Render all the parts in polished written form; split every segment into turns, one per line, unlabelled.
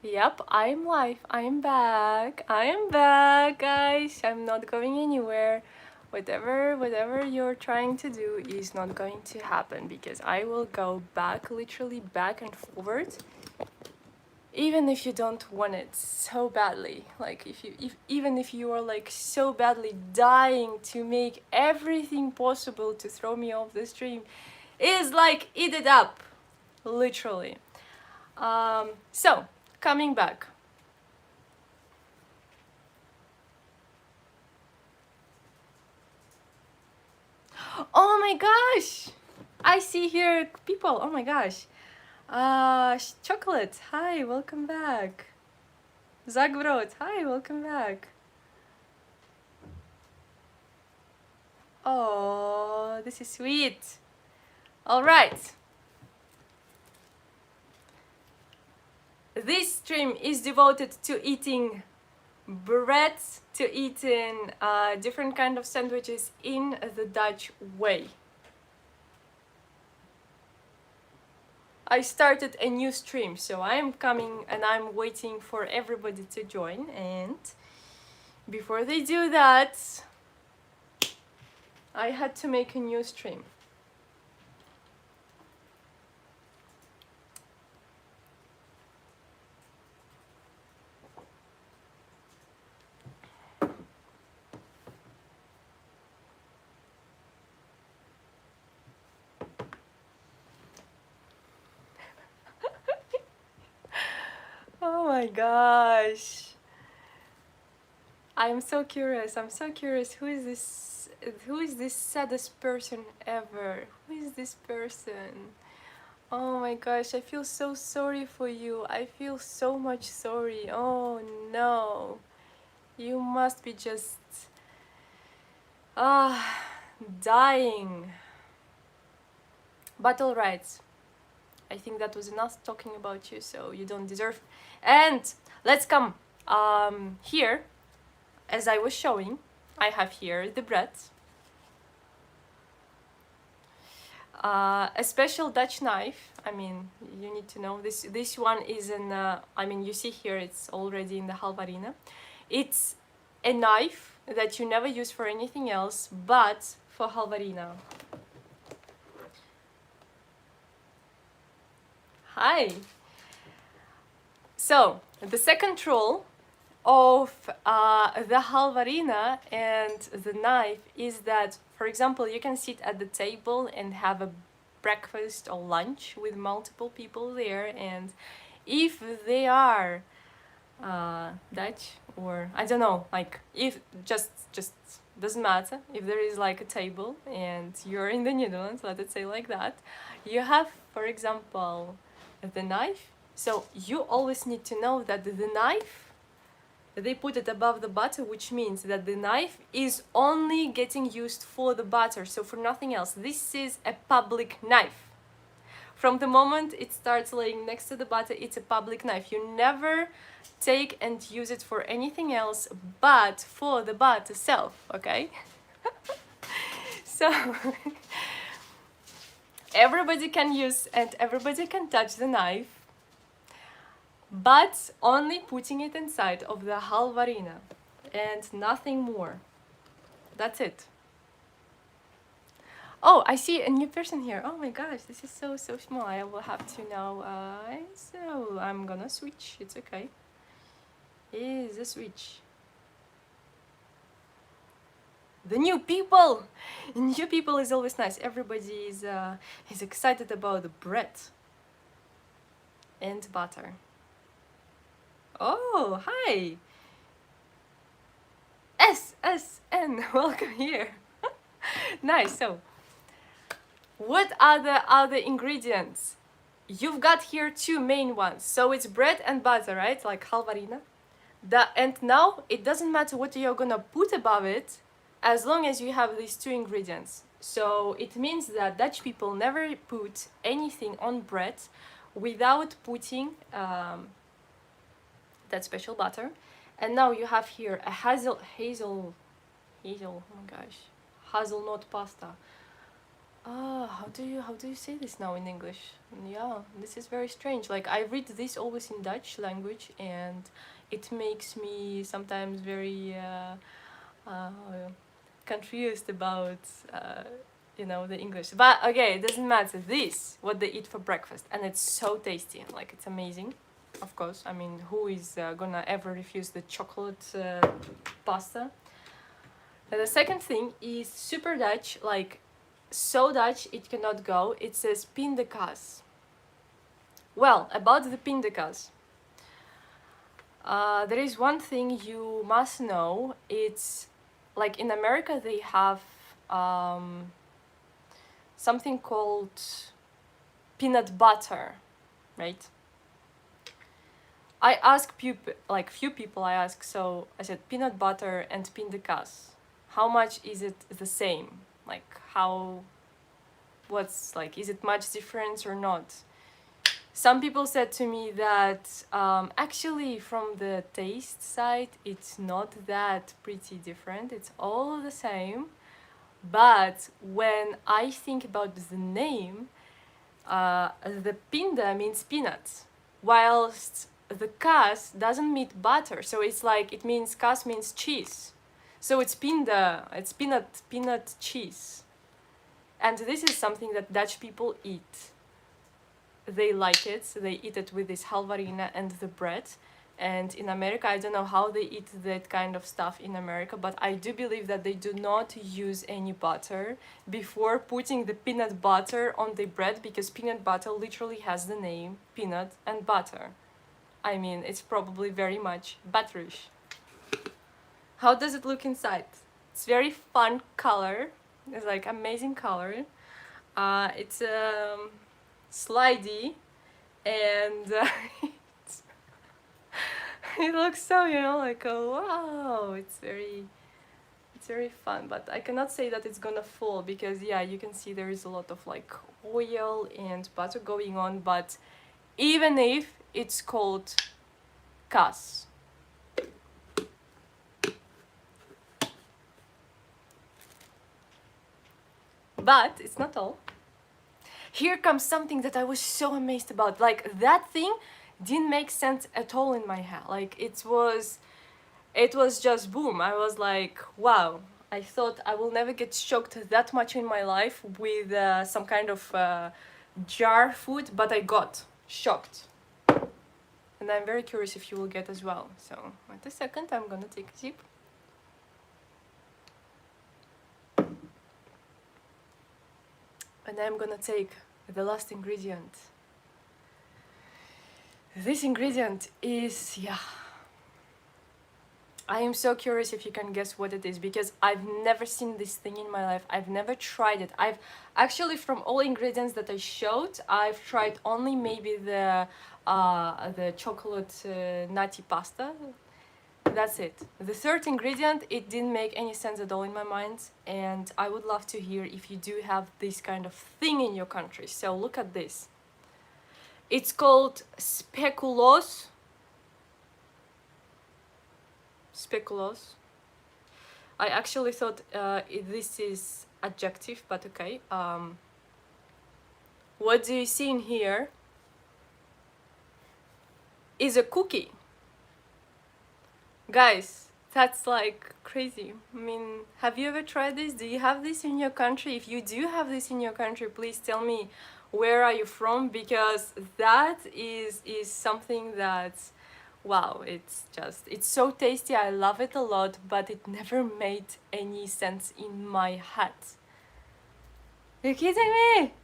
Yep, I'm live. I'm back. I'm back, guys. I'm not going anywhere. Whatever you're trying to do is not going to happen because I will go back, literally back and forward, even if you don't want it so badly. Like even if you are like so badly dying to make everything possible to throw me off the stream, is like eat it up, literally. So coming back. Oh my gosh! I see here people. Oh my gosh. Chocolate. Hi, welcome back. Zagbrot. Hi, welcome back. Oh, this is sweet. All right. This stream is devoted to eating bread, to eating different kind of sandwiches in the Dutch way. I started a new stream, so I'm coming and I'm waiting for everybody to join. And before they do that, I had to make a new stream. Oh my gosh. I'm so curious. I'm so curious. Who is this? Who is this saddest person ever? Who is this person? Oh my gosh, I feel so sorry for you. I feel so much sorry. Oh no. You must be just dying. But alright. I think that was enough talking about you, so you don't deserve. And let's come here. As I was showing, I have here the bread. A special Dutch knife. I mean, you need to know this. This one is in. I mean, you see here, it's already in the halvarina. It's a knife that you never use for anything else, but for halvarina. Hi. So the second rule of the halvarina and the knife is that, for example, you can sit at the table and have a breakfast or lunch with multiple people there, and if they are Dutch, or I don't know, like if just doesn't matter, if there is like a table and you're in the Netherlands, let us say like that, you have, for example, the knife. So you always need to know that the knife, they put it above the butter, which means that the knife is only getting used for the butter, so for nothing else. This is a public knife. From the moment it starts laying next to the butter, it's a public knife. You never take and use it for anything else but for the butter itself, okay? So everybody can use and everybody can touch the knife, but only putting it inside of the halvarina and nothing more. That's it. Oh, I see a new person here. Oh my gosh, this is so small. I will have to now. So I'm gonna switch. It's okay. Is a switch. The new people. New people is always nice. Everybody is excited about the bread and butter. Oh, hi. SSN, welcome here. Nice. So, what are the other ingredients? You've got here two main ones. So it's bread and butter, right? Like halvarina. And now it doesn't matter what you're gonna put above it, as long as you have these two ingredients. So it means that Dutch people never put anything on bread without putting that special butter. And now you have here a hazelnut pasta. How do you say this now in English? Yeah, this is very strange. Like I read this always in Dutch language, and it makes me sometimes very confused about the English. But okay, it doesn't matter. This what they eat for breakfast, and it's so tasty. Like it's amazing. Of course, I mean, who is gonna ever refuse the chocolate pasta? And the second thing is super Dutch, like so Dutch it cannot go. It says pindakaas. Well, about the pindakaas, there is one thing you must know. It's like in America they have something called peanut butter, right? I asked few people. I asked, so I said peanut butter and pindakaas. How much is it the same? Like what's like, is it much difference or not? Some people said to me that actually from the taste side it's not that pretty different, it's all the same. But when I think about the name, the pinda means peanuts, whilst the kas doesn't mean butter, so it's like it means kas means cheese, so it's pinda, it's peanut cheese. And this is something that Dutch people eat. They like it, they eat it with this halvarina and the bread. And in America, I don't know how they eat that kind of stuff in America, but I do believe that they do not use any butter before putting the peanut butter on the bread, because peanut butter literally has the name peanut and butter. I mean, it's probably very much butterish. How does it look inside? It's very fun color. It's like amazing color. It's slidey, and it looks so, like wow, it's very fun. But I cannot say that it's gonna fall, because yeah, you can see there is a lot of like oil and butter going on. But even if it's called kas, but it's not all. Here comes something that I was so amazed about. Like that thing didn't make sense at all in my head. Like it was just boom. I was like, wow. I thought I will never get shocked that much in my life with some kind of jar food, but I got shocked. And I'm very curious if you will get as well. So wait a second, I'm gonna take a sip. And I'm gonna take the last ingredient. This ingredient is, I am so curious if you can guess what it is, because I've never seen this thing in my life. I've never tried it. I've actually, from all ingredients that I showed, I've tried only maybe the chocolate nutty pasta. That's it. The third ingredient, it didn't make any sense at all in my mind, and I would love to hear if you do have this kind of thing in your country. So look at this. It's called speculoos. Speculoos. I actually thought this is adjective, but okay. What do you see in here is a cookie. Guys, that's like crazy. I mean, have you ever tried this? Do you have this in your country? If you do have this in your country, please tell me where are you from, because that is something that's, wow, it's so tasty. I love it a lot, but it never made any sense in my head. You're kidding me?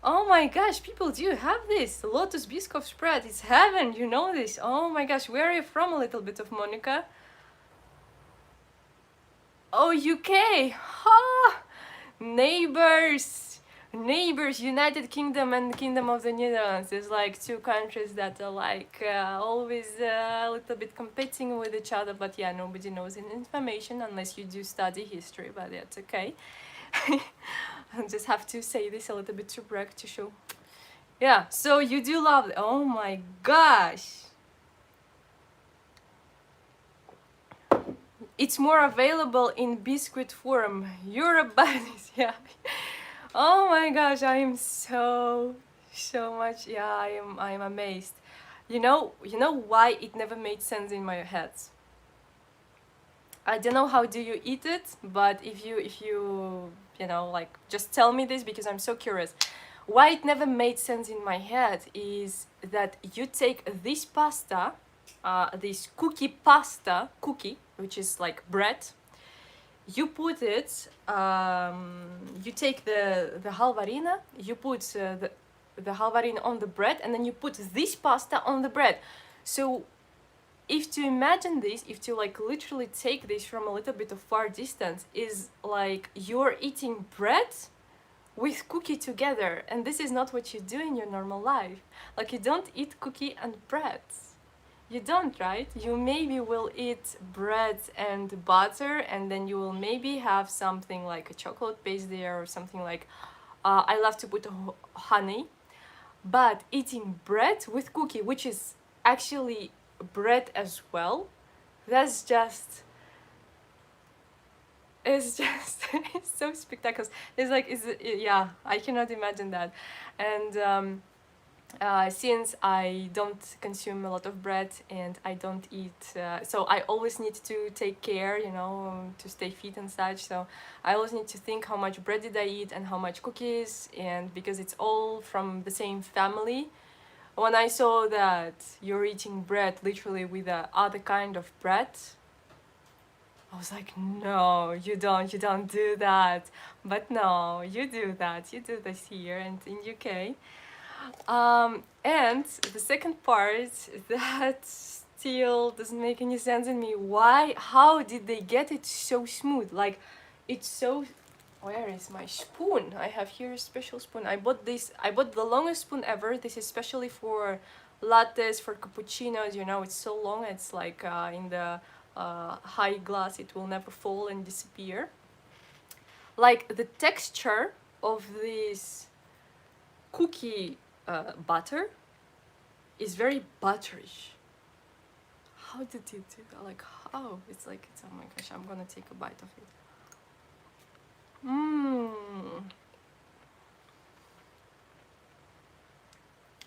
Oh my gosh, people do have this. Lotus biscoff spread, it's heaven, you know this. Oh my gosh, where are you from? A little bit of Monica. Oh, UK. Ha! Neighbors, United Kingdom and Kingdom of the Netherlands. There's like two countries that are like always a little bit competing with each other, but yeah, nobody knows any information unless you do study history, but that's okay. I just have to say this a little bit to brag, to show. Yeah, so you do love it. Oh my gosh. It's more available in biscuit form. You're a baddies, yeah. Oh my gosh, I am so much, yeah, I am amazed. You know why it never made sense in my head? I don't know how do you eat it, but if you know, like, just tell me this because I'm so curious. Why it never made sense in my head is that you take this pasta, this cookie, which is like bread. You put it, you take the halvarina, you put the halvarina on the bread, and then you put this pasta on the bread. So if to imagine this, if to like literally take this from a little bit of far distance, is like you're eating bread with cookie together, and this is not what you do in your normal life. Like, you don't eat cookie and bread. You don't, right? You maybe will eat bread and butter, and then you will maybe have something like a chocolate base there or something like, I love to put honey. But eating bread with cookie, which is actually bread as well, that's just, it's just it's so spectacular. It's like, yeah, I cannot imagine that. And since I don't consume a lot of bread and I don't eat, so I always need to take care, you know, to stay fit and such. So I always need to think how much bread did I eat and how much cookies, and because it's all from the same family. When I saw that you're eating bread literally with the other kind of bread, I was like, no, you don't do that. But no, you do that. You do this here and in UK. And the second part that still doesn't make any sense in me. Why? How did they get it so smooth? Like, it's so. Where is my spoon? I have here a special spoon. I bought this. I bought the longest spoon ever. This is especially for lattes, for cappuccinos. You know, it's so long. It's like in the high glass. It will never fall and disappear. Like, the texture of this cookie butter is very butterish. How did you do that? Like, how? It's like, it's, oh my gosh, I'm gonna take a bite of it. Mmm.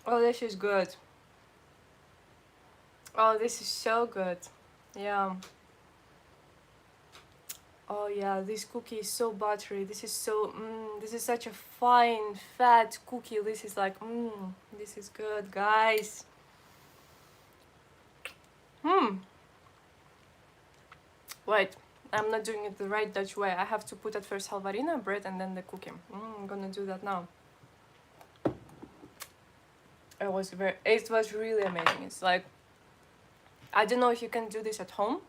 Oh, this is good. Oh, this is so good. Yeah. Oh yeah, this cookie is so buttery. This is so, this is such a fine, fat cookie. This is like, this is good, guys. Wait, I'm not doing it the right Dutch way. I have to put at first halvarina bread and then the cookie. I'm gonna do that now. It was really amazing. It's like, I don't know if you can do this at home.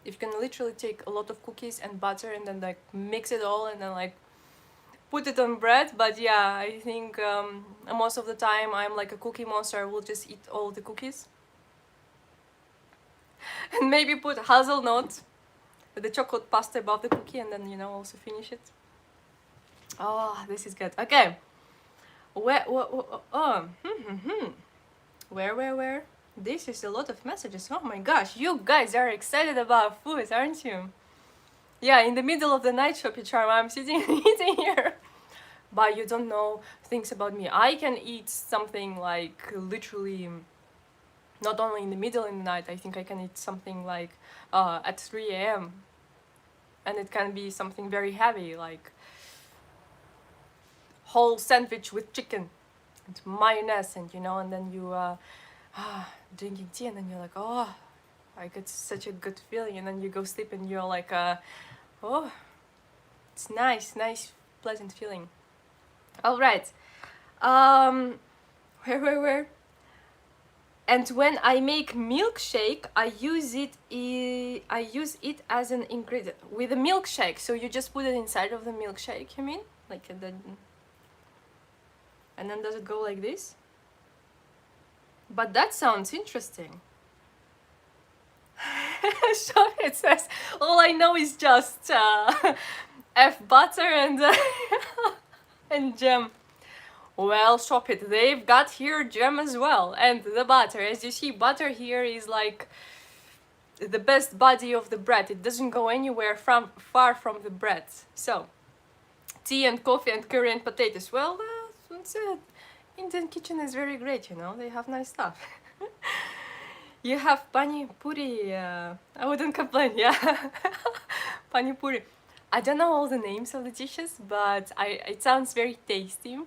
If you can literally take a lot of cookies and butter and then like mix it all and then like put it on bread. But yeah, I think most of the time I'm like a cookie monster. I will just eat all the cookies. And maybe put hazelnut, the chocolate pasta above the cookie, and then, you know, also finish it. Oh, this is good. Okay. Where? This is a lot of messages. Oh my gosh, you guys are excited about food, aren't you? Yeah, in the middle of the night, Shopee Charm, I'm sitting eating here. But you don't know things about me. I can eat something like literally not only in the middle of the night. I think I can eat something like at 3 a.m. And it can be something very heavy, like whole sandwich with chicken and mayonnaise, and you know, and then you drinking tea, and then you're like, oh, I get such a good feeling, and then you go sleep and you're like, oh, it's nice, pleasant feeling. All right, where? And when I make milkshake, I use it as an ingredient with a milkshake. So you just put it inside of the milkshake, you mean? Like, and then does it go like this? But that sounds interesting. So it says, all I know is just F butter and and jam. Well, shop it. They've got here jam as well, and the butter. As you see, butter here is like the best body of the bread. It doesn't go anywhere far from the bread. So tea and coffee and curry and potatoes. Well, that's it. Indian kitchen is very great, you know, they have nice stuff. You have pani puri, I wouldn't complain, yeah. Pani puri. I don't know all the names of the dishes, but it sounds very tasty.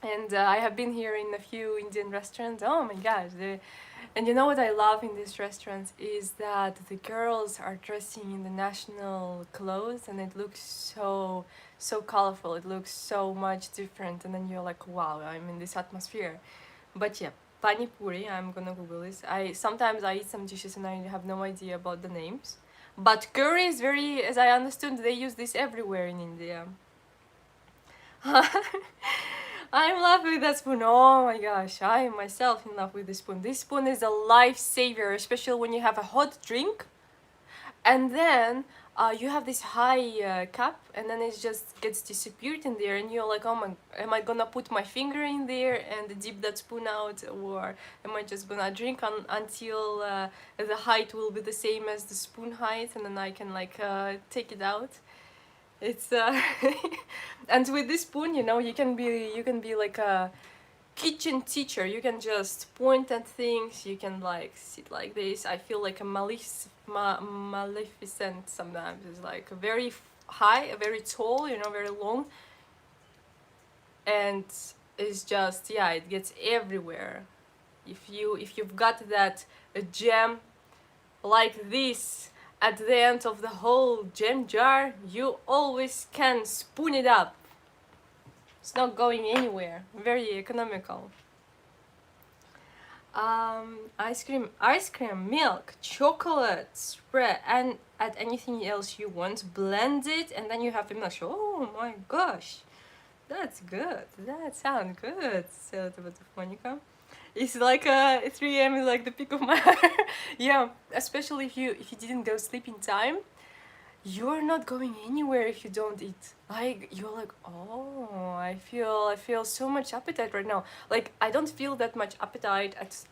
And I have been here in a few Indian restaurants. Oh my gosh, and you know what I love in these restaurants is that the girls are dressing in the national clothes, and it looks so colorful. It looks so much different, and then you're like, wow, I'm in this atmosphere. But yeah, pani puri. I'm gonna Google this. Sometimes I eat some dishes and I have no idea about the names. But curry is very, as I understood, they use this everywhere in India. I'm in love with that spoon. Oh my gosh, I am myself in love with this spoon. This spoon is a lifesaver, especially when you have a hot drink and then you have this high cup and then it just gets disappeared in there and you're like, oh my, am I gonna put my finger in there and dip that spoon out, or am I just gonna drink until the height will be the same as the spoon height and then I can like take it out? It's and with this spoon, you know, you can be like a kitchen teacher. You can just point at things. You can like sit like this. I feel like a maleficent sometimes. It's like very high, very tall, you know, very long, and it's just, yeah, it gets everywhere. If you've got that gem like this at the end of the whole jam jar, you always can spoon it up. It's not going anywhere. Very economical. Ice cream, milk, chocolate, spread, and add anything else you want. Blend it, and then you have the milk. Oh my gosh, that's good. That sounds good. So Monica. It's like 3 a.m. is like the peak of my yeah, especially if you didn't go sleep in time, you're not going anywhere if you don't eat. Like you're like, oh, I feel so much appetite right now. Like I don't feel that much appetite at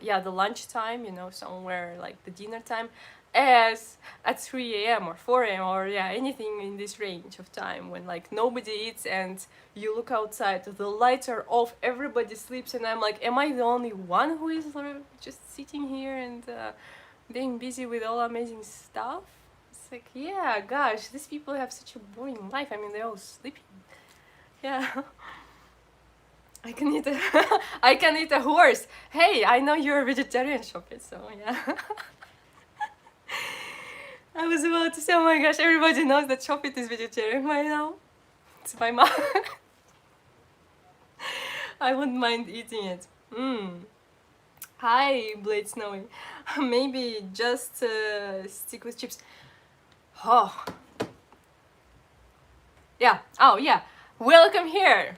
yeah, the lunch time, you know, somewhere like the dinner time, as at 3 a.m. or 4 a.m. or yeah, anything in this range of time when like nobody eats and you look outside, the lights are off, everybody sleeps, and I'm like, am I the only one who is just sitting here and being busy with all amazing stuff? It's like, yeah, gosh, these people have such a boring life. I mean, they're all sleeping. Yeah. I can eat a I can eat a horse. Hey, I know you're a vegetarian, Shopit, so yeah. I was about to say, oh my gosh, everybody knows that Shopit is vegetarian right now. It's my mom. I wouldn't mind eating it. Hi, Blade Snowy. Maybe just stick with chips. Oh. Yeah. Oh, yeah. Welcome here.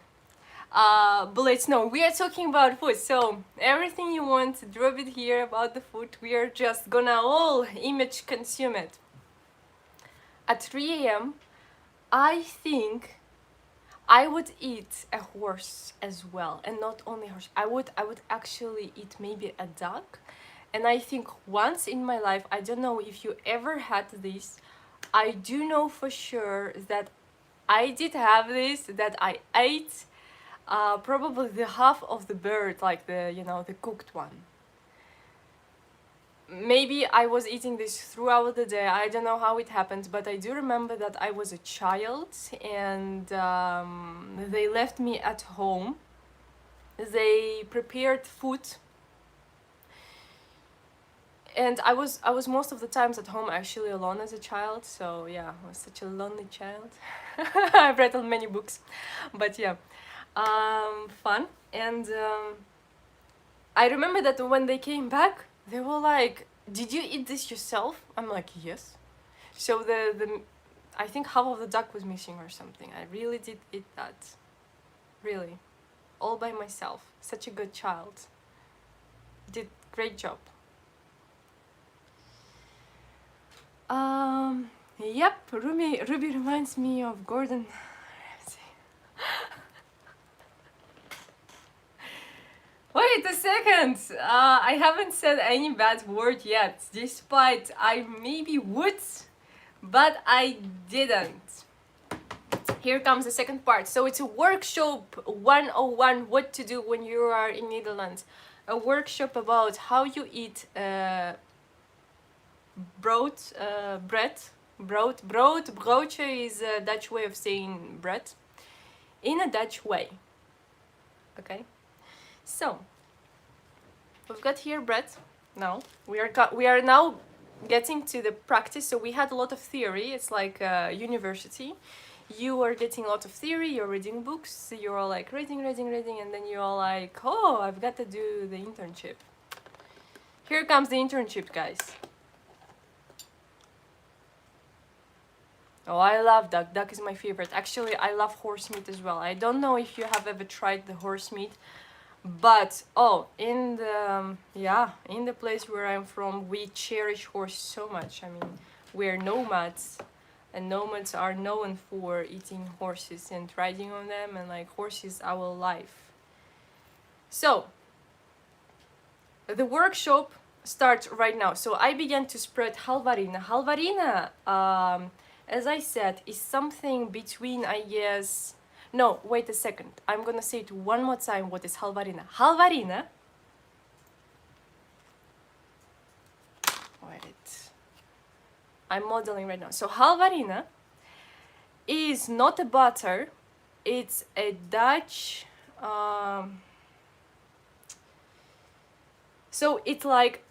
Blade Snow. We are talking about food, so everything you want, drop it here about the food. We are just gonna all image consume it. At 3 a.m., I think I would eat a horse as well, and not only horse. I would actually eat maybe a duck, and I think once in my life, I don't know if you ever had this, I do know for sure that I did have this, that I ate probably the half of the bird, like the, you know, the cooked one. Maybe I was eating this throughout the day. I don't know how it happened, but I do remember that I was a child and they left me at home. They prepared food, and I was most of the times at home actually alone as a child. So yeah, I was such a lonely child. I've read many books, but yeah, fun. And I remember that when they came back, they were like, did you eat this yourself? I'm like, yes. So the I think half of the duck was missing or something. I really did eat that. Really. All by myself. Such a good child. Did great job. Yep, Ruby reminds me of Gordon. Wait a second! I haven't said any bad word yet, despite I maybe would, but I didn't. here comes the second part. So it's a workshop 101, what to do when you are in Netherlands. A workshop about how you eat brood, broodje is a Dutch way of saying bread, in a Dutch way. Okay, so we've got here bread. Now we are now getting to the practice. So we had a lot of theory. It's like university. You are getting a lot of theory. You're reading books. You're all like reading, and then you're all like, oh, I've got to do the internship. Here comes the internship, guys. Oh, I love duck. Duck is my favorite. Actually, I love horse meat as well. I don't know if you have ever tried the horse meat, but oh, in the place where I'm from, we cherish horse so much. I mean, we're nomads, and nomads are known for eating horses and riding on them, and like horses our life. So the workshop starts right now. So I began to spread halvarina. Halvarina, as I said, is something between, I guess... No, wait a second. I'm gonna say it one more time. What is halvarina? Halvarina... Wait. I'm modeling right now. So halvarina is not a butter. It's a Dutch... So it's like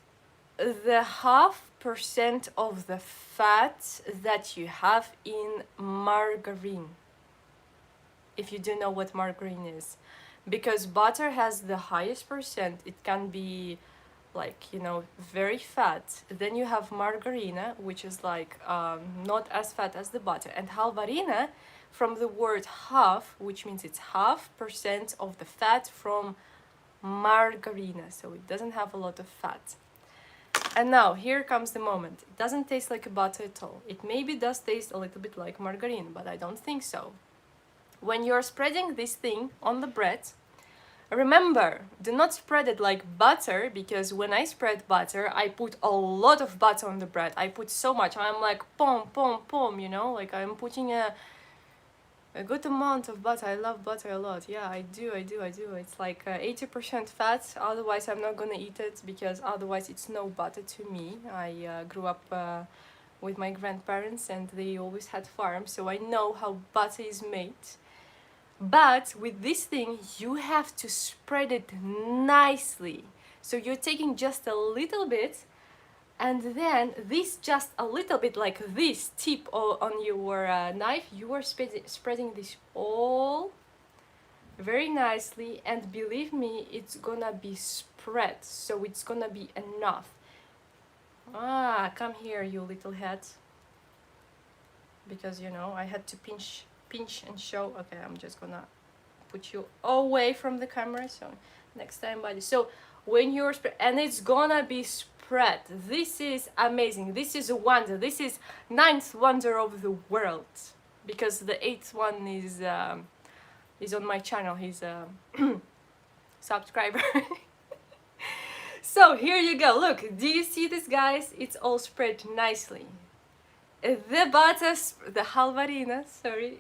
the 0.5% of the fat that you have in margarine. If you do know what margarine is. Because butter has the highest percent. It can be like, you know, very fat. Then you have margarina, which is like not as fat as the butter. And halvarina, from the word half, which means it's 0.5% of the fat from margarina. So it doesn't have a lot of fat. And now, here comes the moment. It doesn't taste like a butter at all. It maybe does taste a little bit like margarine, but I don't think so. When you're spreading this thing on the bread, remember, do not spread it like butter, because when I spread butter, I put a lot of butter on the bread. I put so much. I'm like, pom, you know, like I'm putting a good amount of butter. I love butter a lot. Yeah, I do. It's like 80% fat. Otherwise, I'm not gonna eat it, because otherwise it's no butter to me. I grew up with my grandparents, and they always had farms, so I know how butter is made. But with this thing, you have to spread it nicely. So you're taking just a little bit, and then this just a little bit, like this tip on your knife, you are spreading this all very nicely, and believe me, it's gonna be spread, so it's gonna be enough. Come here, you little head. Because, you know, I had to pinch and show. Okay, I'm just gonna put you away from the camera, so next time, buddy. So when you're and it's gonna be spread. This is amazing. This is a wonder. This is 9th wonder of the world, because the 8th one is on my channel. He's a subscriber. So here you go. Look, do you see this, guys? It's all spread nicely. The butter, the halvarina,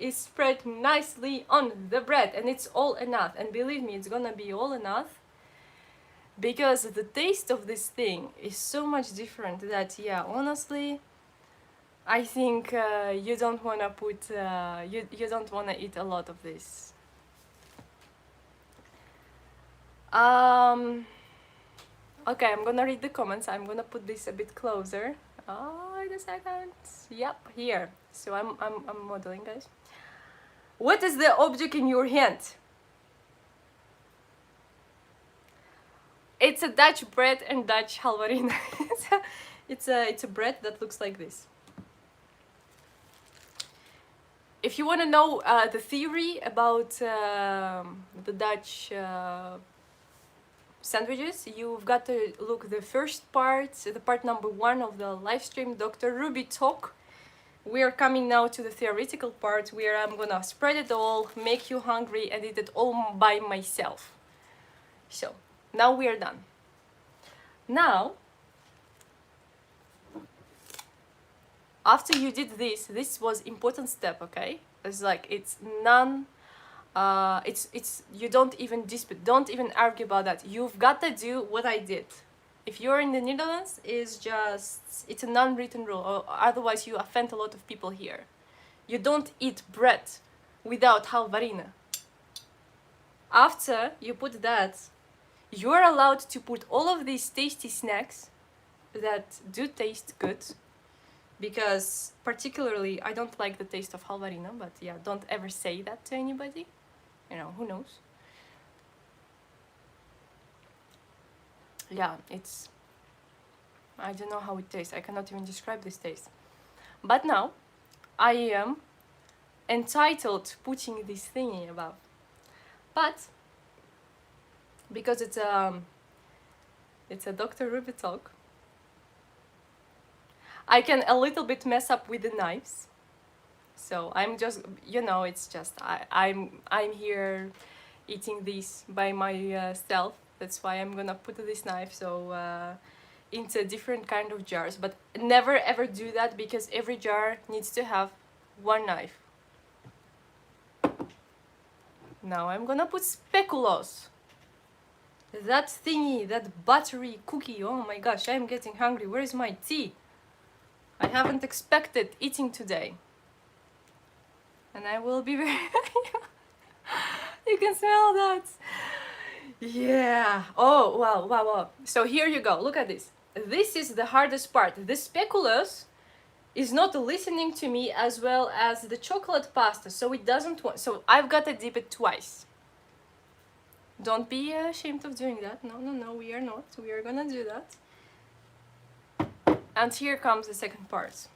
is spread nicely on the bread, and it's all enough. And believe me, it's gonna be all enough, because the taste of this thing is so much different that, yeah, honestly, I think you don't wanna put, you don't wanna eat a lot of this. Okay, I'm gonna read the comments. I'm gonna put this a bit closer. Wait a second. Yep, here. So I'm modeling, guys. What is the object in your hand? It's a Dutch bread and Dutch halvarina. it's a bread that looks like this. If you want to know the theory about the Dutch sandwiches, you've got to look the first part, the part number 1 of the live stream, Dr. Ruby Talk. We are coming now to the theoretical part, where I'm gonna spread it all, make you hungry, and eat it all by myself. So now we are done. Now, after you did this was important step, okay? It's like it's none. It's you don't even dispute, don't even argue about that. You've got to do what I did. If you're in the Netherlands, it's a non-written rule, or otherwise you offend a lot of people here. You don't eat bread without halvarina. After you put that, you're allowed to put all of these tasty snacks that do taste good, because particularly I don't like the taste of halvarina, but yeah, don't ever say that to anybody. You know, who knows? Yeah, I don't know how it tastes. I cannot even describe this taste. But now, I am entitled putting this thingy above. But, because it's a Dr. Ruby talk, I can a little bit mess up with the knives. So I'm just, it's just, I'm here eating this by myself. That's why I'm gonna put this knife into different kind of jars. But never ever do that, because every jar needs to have one knife. Now I'm gonna put speculoos. That thingy, that buttery cookie. Oh my gosh, I'm getting hungry. Where is my tea? I haven't expected eating today. And I will be very... You can smell that. Yeah. Oh, wow, wow, wow. So here you go. Look at this. This is the hardest part. The speculoos is not listening to me as well as the chocolate pasta. So it doesn't want... So I've got to dip it twice. Don't be ashamed of doing that. No, no, no, we are not. We are gonna do that. And here comes the second part.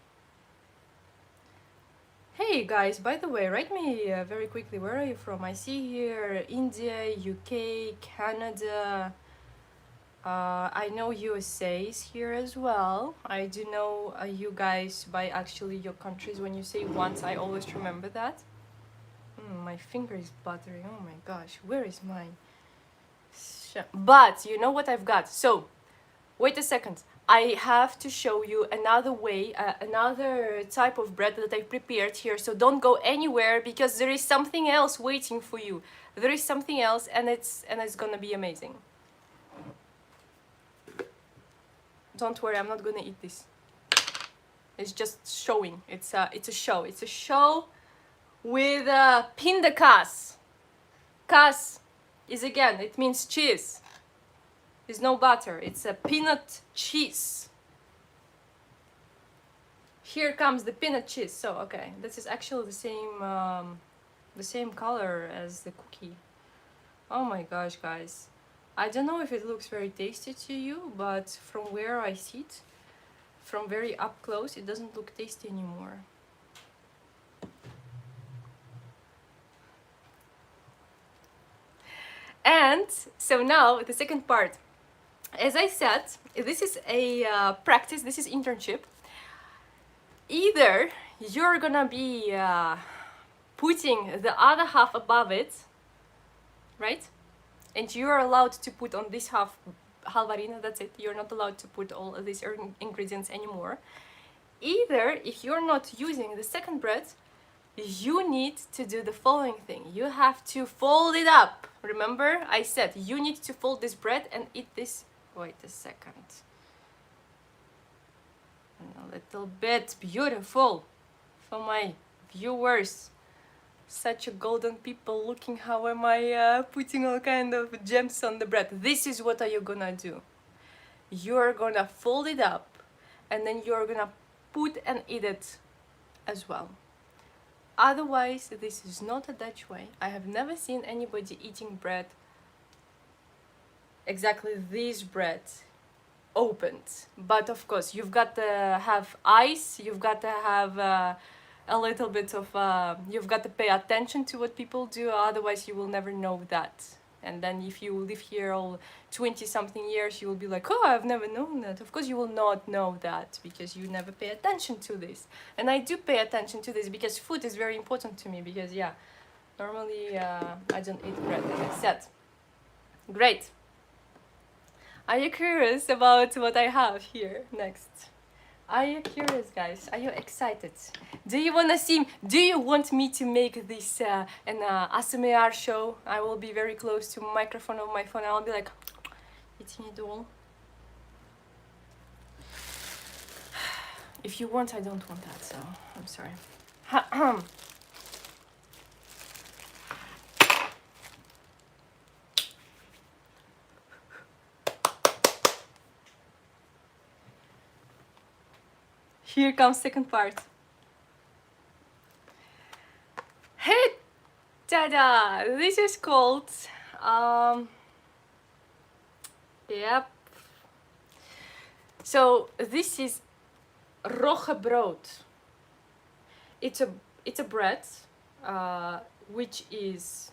Hey guys, by the way, write me very quickly, where are you from? I see here India, UK, Canada, I know USA is here as well. I do know you guys by actually your countries. When you say once, I always remember that. My finger is buttering, oh my gosh, where is mine? But you know what I've got? So, wait a second. I have to show you another way, another type of bread that I prepared here. So don't go anywhere, because there is something else waiting for you. There is something else, and it's gonna be amazing. Don't worry, I'm not gonna eat this. It's just showing. It's a show. It's a show with pinda kas. Kas is, again, it means cheese. There's no butter. It's a peanut cheese. Here comes the peanut cheese. So okay, this is actually the same color as the cookie. Oh my gosh, guys! I don't know if it looks very tasty to you, but from where I see it, from very up close, it doesn't look tasty anymore. And so now the second part. As I said, this is a practice, this is internship. Either you're gonna be putting the other half above it, right? And you're allowed to put on this half halvarina, that's it. You're not allowed to put all of these ingredients anymore. Either, if you're not using the second bread, you need to do the following thing. You have to fold it up. Remember, I said you need to fold this bread and eat this. Wait a second. A little bit beautiful for my viewers. Such a golden people looking. How am I putting all kind of gems on the bread? This is what are you gonna do. You're gonna fold it up, and then you're gonna put and eat it as well. Otherwise, this is not a Dutch way. I have never seen anybody eating bread, exactly this bread, opened. But of course, you've got to have eyes, you've got to have a little bit of, you've got to pay attention to what people do, otherwise you will never know that. And then if you live here all 20-something years, you will be like, oh, I've never known that. Of course you will not know that, because you never pay attention to this. And I do pay attention to this, because food is very important to me, because yeah, normally I don't eat bread, as I said. Great. Are you curious about what I have here next? Are you curious, guys? Are you excited? Do you want to see? Do you want me to make this an ASMR show? I will be very close to microphone of my phone. I'll be like eating it all. If you want, I don't want that, so I'm sorry. Here comes second part. Hey, tada! This is called, yep. So this is roggebrood. It's a bread, which is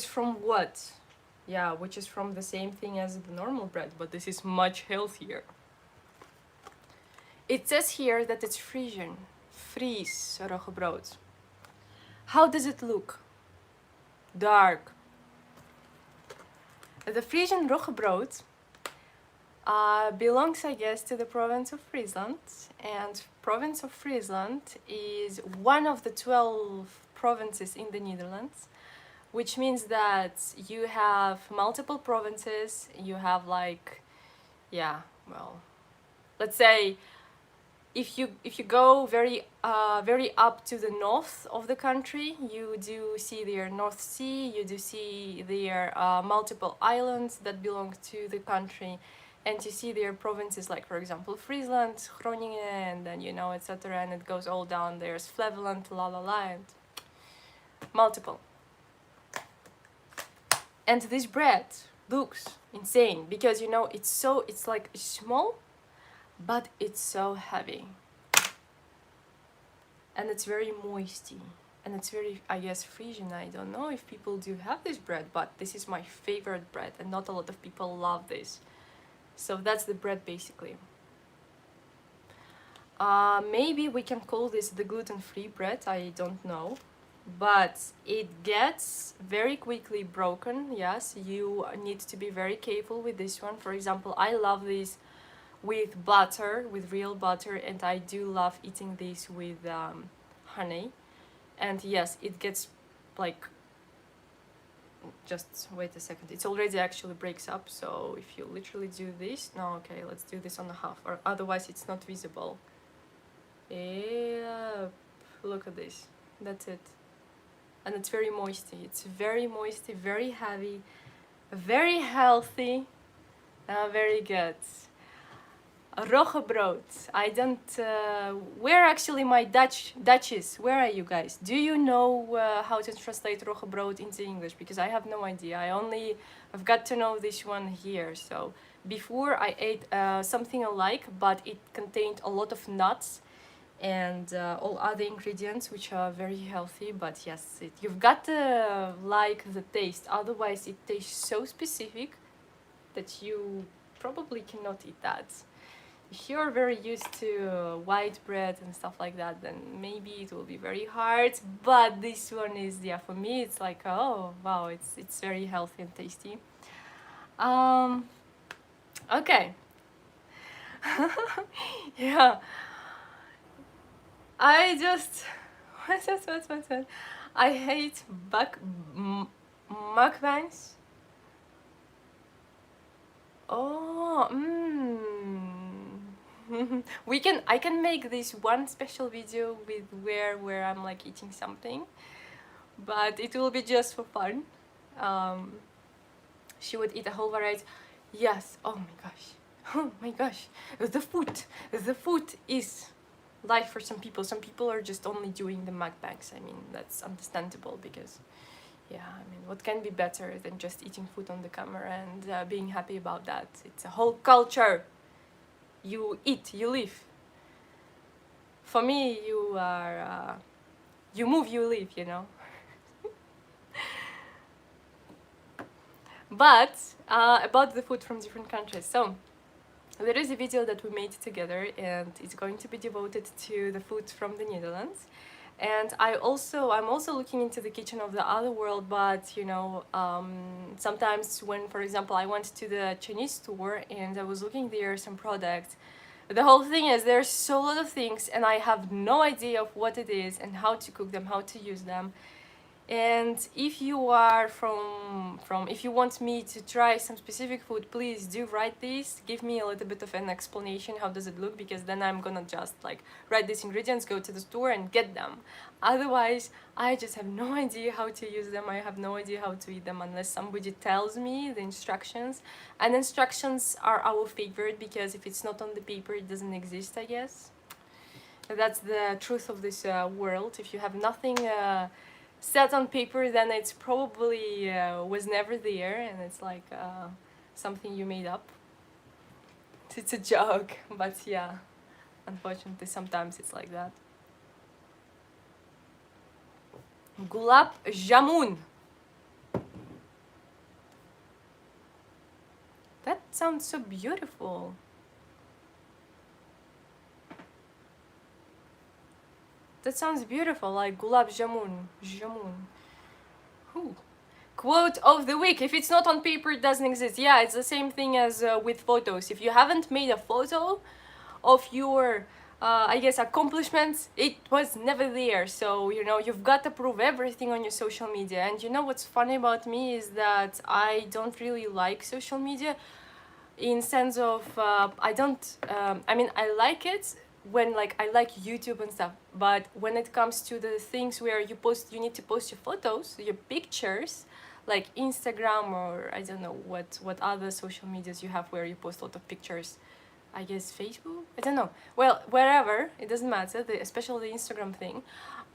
from what? Yeah, which is from the same thing as the normal bread, but this is much healthier. It says here that it's Frisian, Fries roggebrood. How does it look? Dark. The Frisian roggebrood belongs, I guess, to the province of Friesland, and province of Friesland is one of the 12 provinces in the Netherlands, which means that you have multiple provinces. You have like, yeah, well, let's say if you go very up to the north of the country, you do see their North Sea, you do see their multiple islands that belong to the country, and you see their provinces, like for example Friesland, Groningen, and then etc., and it goes all down. There's Flevoland, and multiple. And this bread looks insane because it's like small, but it's so heavy, and it's very moisty, and it's very, I guess, Frisian. I don't know if people do have this bread, but this is my favorite bread, and not a lot of people love this. So that's the bread basically. Maybe we can call this the gluten-free bread, I don't know, but it gets very quickly broken. Yes, you need to be very careful with this one. For example, I love this with butter, with real butter, and I do love eating this with honey. And yes, it gets like, just wait a second, it's already actually breaks up. So if you literally do this, no, okay, let's do this on the half, or otherwise it's not visible. Yeah, look at this, that's it. And it's very moisty, it's very moisty, very heavy, very healthy, very good. Roggebrood. I don't. Where actually my Dutchies? Where are you guys? Do you know how to translate roggebrood into English? Because I have no idea. I've got to know this one here. So before I ate something alike, but it contained a lot of nuts and all other ingredients which are very healthy. But yes, you've got to like the taste. Otherwise, it tastes so specific that you probably cannot eat that. If you're very used to white bread and stuff like that, then maybe it will be very hard. But this one is, yeah, for me it's like, oh wow, it's very healthy and tasty. Okay. Yeah, I just what I hate mukbangs. Oh, I can make this one special video with where I'm like eating something, but it will be just for fun. She would eat a whole variety. Yes, oh my gosh, the food is life for some people. Some people are just only doing the mukbangs. I mean, that's understandable because, yeah, I mean, what can be better than just eating food on the camera and being happy about that? It's a whole culture. You eat, you live. For me, you are, you move, you live, you know. But about the food from different countries. So there is a video that we made together, and it's going to be devoted to the food from the Netherlands. And I'm also looking into the kitchen of the other world, but sometimes when, for example, I went to the Chinese store and I was looking there some products, the whole thing is there's so lot of things and I have no idea of what it is and how to cook them, how to use them. And if you are from if you want me to try some specific food, please do write this, give me a little bit of an explanation how does it look, because then I'm gonna just like write these ingredients, go to the store and get them. Otherwise I just have no idea how to use them, I have no idea how to eat them unless somebody tells me the instructions. And instructions are our favorite, because if it's not on the paper it doesn't exist, I guess. That's the truth of this world. If you have nothing set on paper, then it's probably was never there, and it's like something you made up. It's a joke, but yeah, unfortunately sometimes it's like that. Gulab jamun. That sounds so beautiful. That sounds beautiful, like gulab jamun. Jamun. Who? Quote of the week. If it's not on paper, it doesn't exist. Yeah, it's the same thing as with photos. If you haven't made a photo of your, I guess, accomplishments, it was never there. So, you've got to prove everything on your social media. And you know what's funny about me is that I don't really like social media in sense of, I don't, I mean, I like it when like I like YouTube and stuff, but when it comes to the things where you need to post your photos, your pictures, like Instagram, or I don't know what other social medias you have where you post a lot of pictures. I guess Facebook? I don't know. Well, wherever, it doesn't matter, especially the Instagram thing.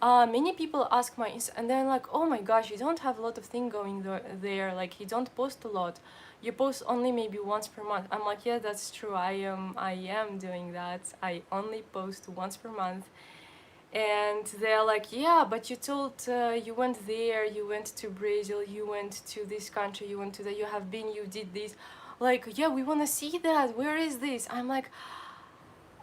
Many people ask and they're like, oh my gosh, you don't have a lot of thing going there, like you don't post a lot. You post only maybe once per month. I'm like, yeah, that's true. I am doing that. I only post once per month. And they're like, yeah, but you told you went there, you went to Brazil, you went to this country, you went to that, you did this. Like, yeah, we want to see that. Where is this? I'm like,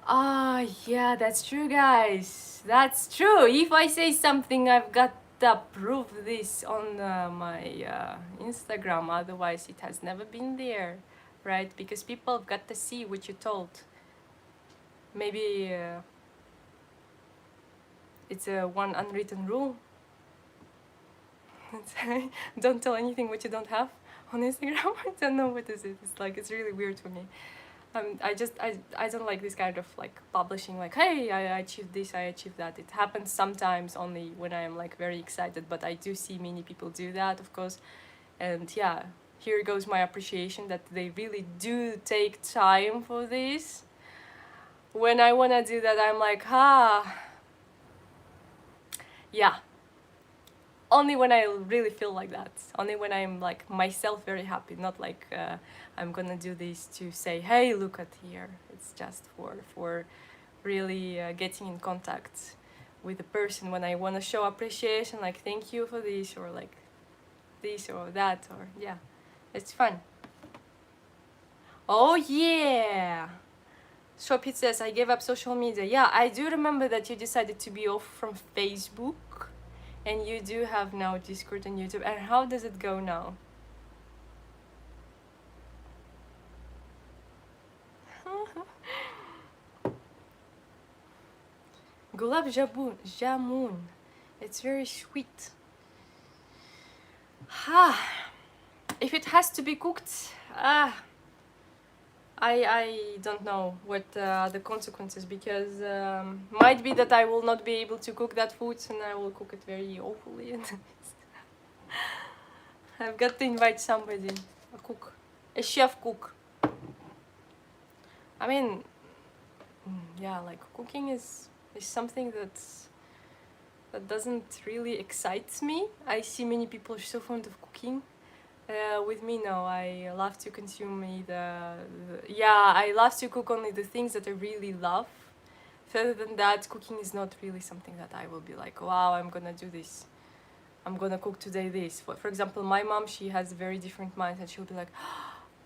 yeah, that's true, guys. That's true. If I say something, I've got to prove this on my Instagram. Otherwise, it has never been there, right? Because people have got to see what you told. Maybe it's a one unwritten rule. Don't tell anything what you don't have on Instagram. I don't know what is it. It's like, it's really weird for me. I don't like this kind of like publishing, like, hey, I achieved this, I achieved that. It happens sometimes only when I am like very excited, but I do see many people do that, of course. And yeah, here goes my appreciation that they really do take time for this. When I want to do that, I'm like, yeah. Only when I really feel like that. Only when I'm like myself very happy, not like I'm gonna do this to say, hey, look at here. It's just for really getting in contact with the person when I want to show appreciation, like thank you for this, or like this or that, or yeah, it's fun. Oh yeah. Shopit says, I gave up social media. Yeah, I do remember that you decided to be off from Facebook. And you do have now Discord and YouTube. And how does it go now? Gulab jamun. It's very sweet. If it has to be cooked, I don't know what the consequences, because might be that I will not be able to cook that food, and I will cook it very awfully. And I've got to invite somebody, a cook, a chef cook. I mean, yeah, like cooking is something that doesn't really excite me. I see many people are so fond of cooking. With me, no, I love to consume I love to cook only the things that I really love. Further than that, cooking is not really something that I will be like, wow, I'm gonna do this. I'm gonna cook today this. For example, my mom, she has a very different mindset. She'll be like,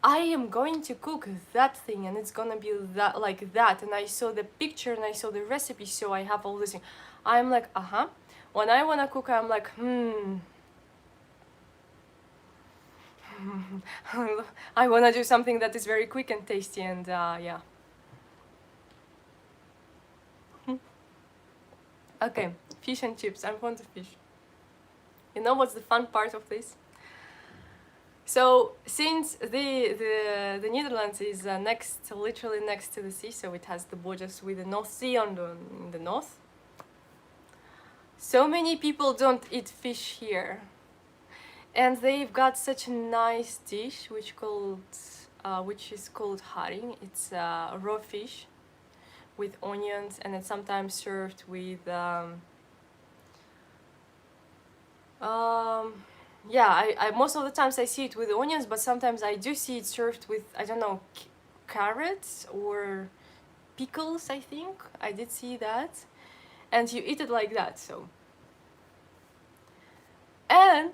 I am going to cook that thing and it's gonna be like that. And I saw the picture and I saw the recipe, so I have all this thing. I'm like, When I want to cook, I'm like, I want to do something that is very quick and tasty, and yeah. Okay, fish and chips. I'm fond of fish. You know what's the fun part of this? So since the Netherlands is literally next to the sea, so it has the borders with the North Sea on in the north. So many people don't eat fish here, and they've got such a nice dish which is called haring. It's raw fish with onions, and it's sometimes served with yeah, I most of the times I see it with onions, but sometimes I do see it served with, I don't know, carrots or pickles. I think I did see that, and you eat it like that. So and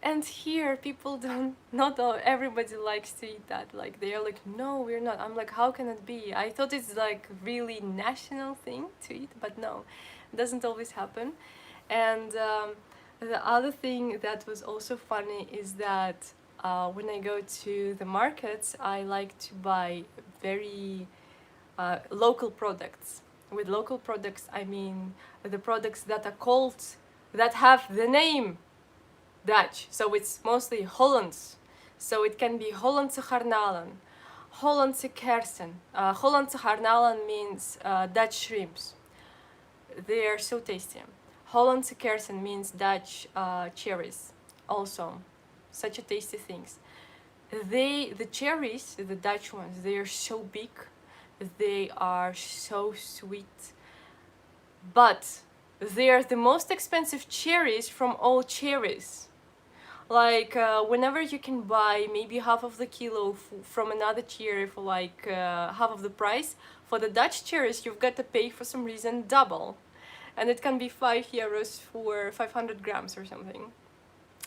and here people don't, not all, everybody likes to eat that. Like they're like, no, we're not. I'm like, how can it be? I thought it's like really national thing to eat, but no, it doesn't always happen. And the other thing that was also funny is that when I go to the markets, I like to buy very local products. With local products, I mean the products that have the name Dutch. So it's mostly Hollands. So it can be Hollandse garnalen, Hollandse kersen. Hollandse garnalen means Dutch shrimps. They are so tasty. Hollandse kersen means Dutch cherries. Also, such a tasty things. The cherries, the Dutch ones, they are so big. They are so sweet. But they are the most expensive cherries from all cherries. Like whenever you can buy maybe half of the kilo from another cherry for like half of the price, for the Dutch cherries you've got to pay for some reason double, and it can be €5 for 500 grams or something.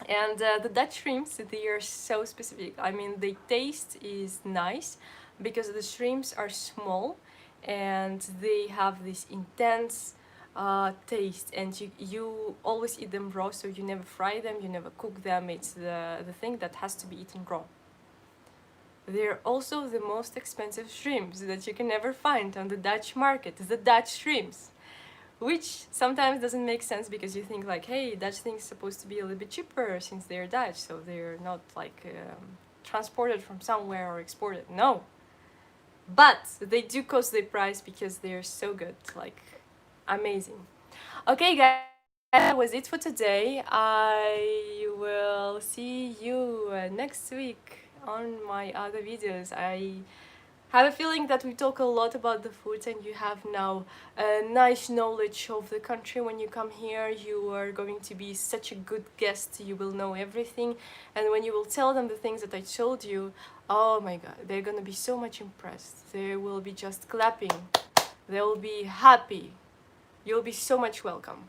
And the Dutch shrimps, they are so specific. I mean, the taste is nice because the shrimps are small and they have this intense taste, and you always eat them raw, so you never fry them, you never cook them. It's the thing that has to be eaten raw. They're also the most expensive shrimps that you can ever find on the Dutch market, the Dutch shrimps, which sometimes doesn't make sense because you think like, hey, Dutch things supposed to be a little bit cheaper since they're Dutch, so they're not like transported from somewhere or exported. No, but they do cost their price because they're so good, like amazing. Okay guys, that was it for today. I will see you next week on my other videos. I have a feeling that we talk a lot about the food, and you have now a nice knowledge of the country. When you come here, you are going to be such a good guest. You will know everything, and when you will tell them the things that I told you, oh my god, they're gonna be so much impressed. They will be just clapping. They will be happy. You'll be so much welcome.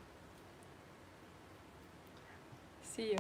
See you.